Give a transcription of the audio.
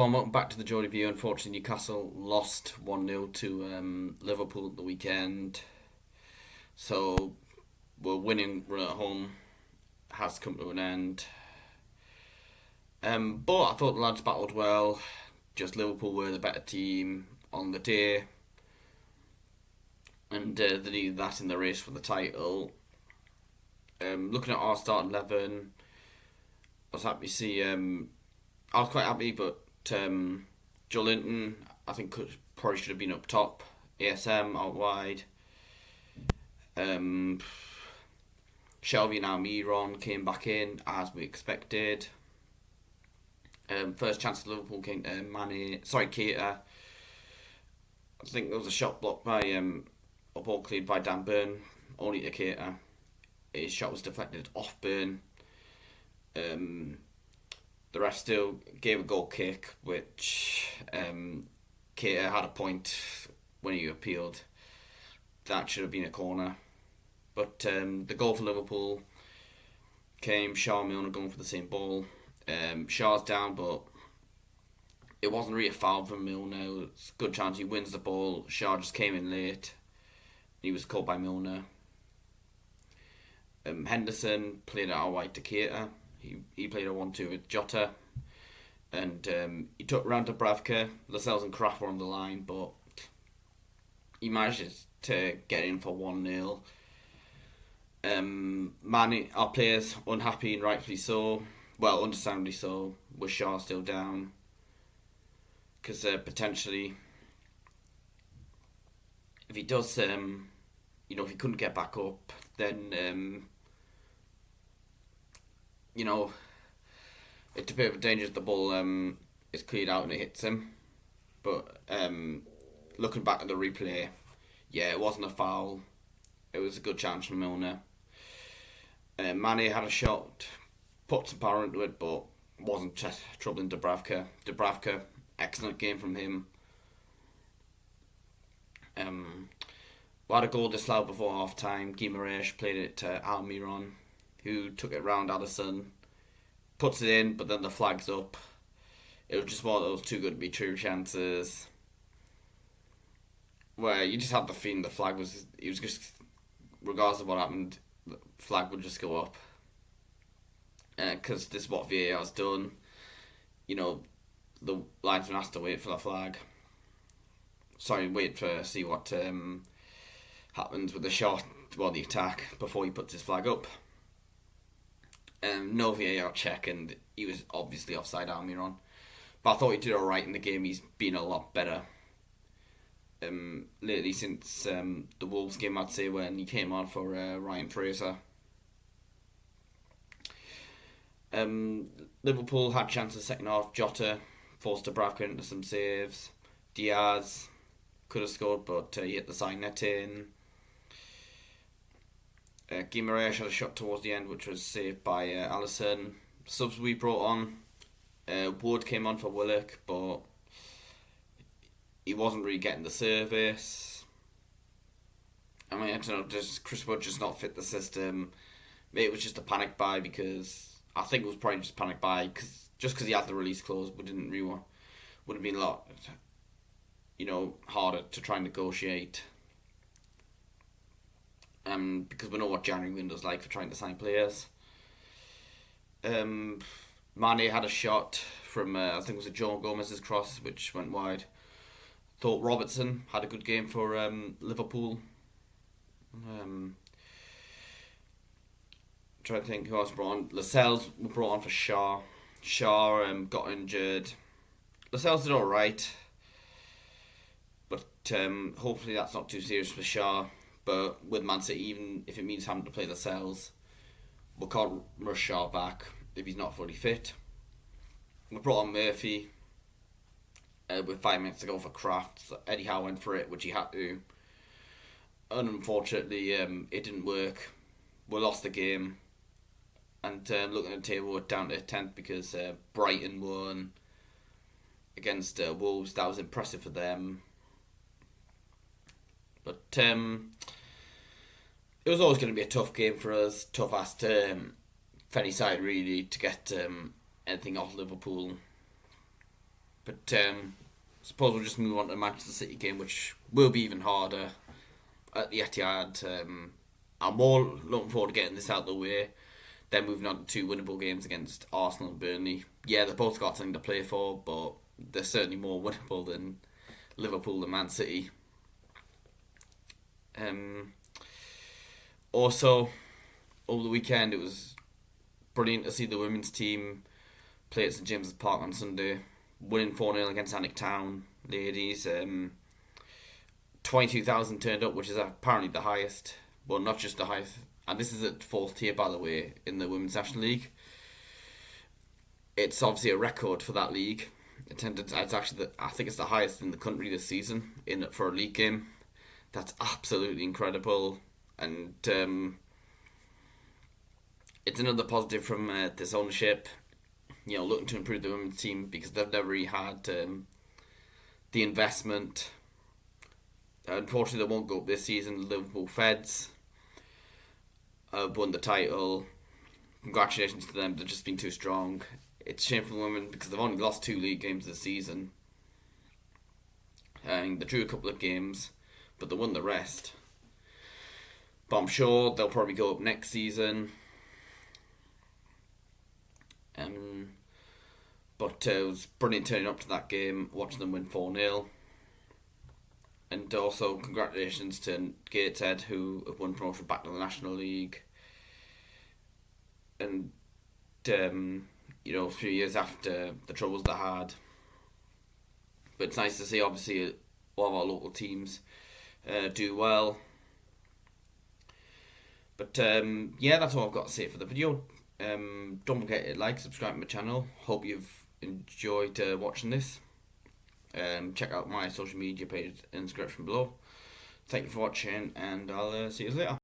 everyone, welcome back to the Geordie View. Unfortunately, Newcastle lost 1-0 to Liverpool at the weekend. So, we're winning run at home has come to an end. But I thought the lads battled well. Just Liverpool were the better team on the day. And they needed that in the race for the title. Looking at our starting 11, I was happy to see... I was quite happy, but Joe Linton, I think, probably should have been up top. ASM out wide. Shelby and Almiron came back in as we expected. First chance at Liverpool came to Keita. I think there was a shot blocked by a ball cleared by Dan Burn, only to Keita. His shot was deflected off Burn. The ref still gave a goal kick, which Keita had a point when he appealed. That should have been a corner. But the goal for Liverpool came Shaw and Milner going for the same ball. Shaw's down, but it wasn't really a foul from Milner. It's a good chance he wins the ball. Shaw just came in late. He was caught by Milner. Henderson played it out wide to Keita. He played a 1-2 with Jota. And he took round to Dubravka. Lascelles and Kraft were on the line, but he managed to get in for 1-0. Our players unhappy and rightfully so. Well, understandably so, with Shaw still down. Because potentially, if he does, if he couldn't get back up, then, it's a bit of a danger if the ball is cleared out and it hits him. But looking back at the replay, yeah, it wasn't a foul. It was a good chance from Milner. Mane had a shot, put some power into it, but wasn't troubling Dubravka. Dubravka, excellent game from him. We had a goal disallowed before half time. Guimaraes played it to Almiron, who took it round Alisson, puts it in, but then the flag's up. It was just one of those too good to be true chances where you just had the feeling the flag was, it was just, regardless of what happened, the flag would just go up. Because this is what VAR's done. The linesman has to wait for the flag. Wait for see what happens with the shot, the attack, before he puts his flag up. No VAR check, and he was obviously offside Almiron. But I thought he did alright in the game. He's been a lot better lately since the Wolves game, I'd say, when he came on for Ryan Fraser. Liverpool had chances second half. Jota forced Dubravka into some saves. Diaz could have scored, but he hit the side netting. Guimaraes had a shot towards the end, which was saved by Alisson. Subs we brought on. Wood came on for Willock, but he wasn't really getting the service. I don't know, does Chris Wood just not fit the system? Maybe it was just a panic buy, because I think it was probably just a panic buy, because he had the release clause, would have been a lot, harder to try and negotiate. Because we know what January window's like for trying to sign players. Mane had a shot from, I think it was a Joe Gomez's cross, which went wide. Thought Robertson had a good game for Liverpool. Trying to think who else brought on. Lascelles were brought on for Shaw. Shaw got injured. Lascelles did alright, but hopefully that's not too serious for Shaw. But with Man City, even if it means having to play Lascelles, we can't rush Shaw back if he's not fully fit. We brought on Murphy with 5 minutes to go for Kraft. So Eddie Howe went for it, which he had to. And unfortunately, it didn't work. We lost the game. And looking at the table, we're down to 10th because Brighton won against Wolves. That was impressive for them. But it was always going to be a tough game for us. Tough as Tyneside, really, to get anything off Liverpool. But suppose we'll just move on to the Manchester City game, which will be even harder at the Etihad. I'm more looking forward to getting this out of the way. Then moving on to two winnable games against Arsenal and Burnley. Yeah, they've both got something to play for, but they're certainly more winnable than Liverpool and Man City. Also, over the weekend, it was brilliant to see the women's team play at St James's Park on Sunday, winning 4-0 against Alnwick Town ladies. 22,000 turned up, which is apparently the highest. Well, not just the highest. And this is at fourth tier, by the way, in the Women's National League. It's obviously a record for that league. It's actually I think it's the highest in the country this season for a league game. That's absolutely incredible, and it's another positive from this ownership. Looking to improve the women's team because they've never really had the investment. Unfortunately, they won't go up this season. Liverpool Feds won the title. Congratulations to them. They've just been too strong. It's a shame for the women because they've only lost 2 league games this season. They drew a couple of games, but they won the rest. But I'm sure they'll probably go up next season. But it was brilliant turning up to that game, watching them win 4-0. And also congratulations to Gateshead, who have won promotion back to the National League. And a few years after the troubles they had. But it's nice to see, obviously, all of our local teams do well. But that's all I've got to say for the video. Don't forget to like, subscribe to my channel. Hope you've enjoyed watching this. Check out my social media page in the description below. Thank you for watching, and I'll see you later.